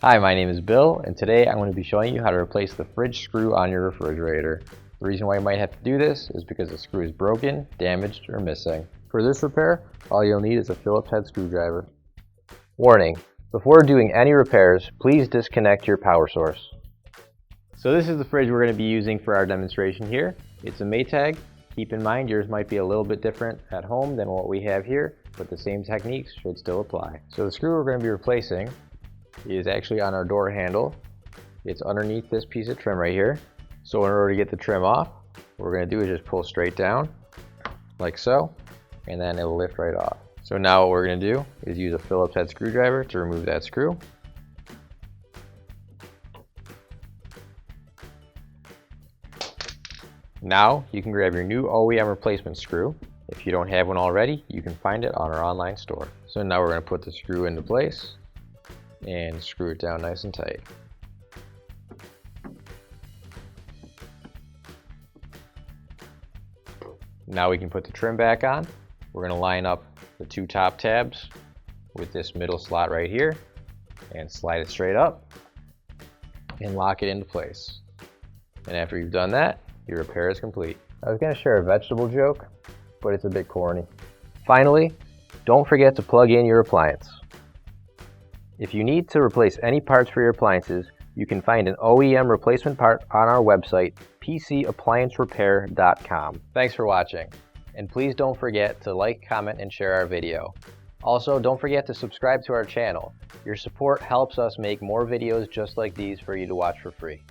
Hi, my name is Bill, and today I'm going to be showing you how to replace the fridge screw on your refrigerator. The reason why you might have to do this is because the screw is broken, damaged, or missing. For this repair, all you'll need is a Phillips head screwdriver. Warning: before doing any repairs, please disconnect your power source. So this is the fridge we're going to be using for our demonstration here. It's a Maytag. Keep in mind yours might be a little bit different at home than what we have here, but the same techniques should still apply. So the screw we're going to be replacing is actually on our door handle. It's underneath this piece of trim right here. So in order to get the trim off, what we're going to do is just pull straight down like so, and then it'll lift right off. So now what we're going to do is use a Phillips head screwdriver to remove that screw. Now you can grab your new OEM replacement screw. If you don't have one already, you can find it on our online store. So now we're going to put the screw into place and screw it down nice and tight. Now we can put the trim back on. We're going to line up the two top tabs with this middle slot right here and slide it straight up and lock it into place. And after you've done that, your repair is complete. I was going to share a vegetable joke, but it's a bit corny. Finally, don't forget to plug in your appliance. If you need to replace any parts for your appliances, you can find an OEM replacement part on our website, PCApplianceRepair.com. Thanks for watching, and please don't forget to like, comment, and share our video. Also, don't forget to subscribe to our channel. Your support helps us make more videos just like these for you to watch for free.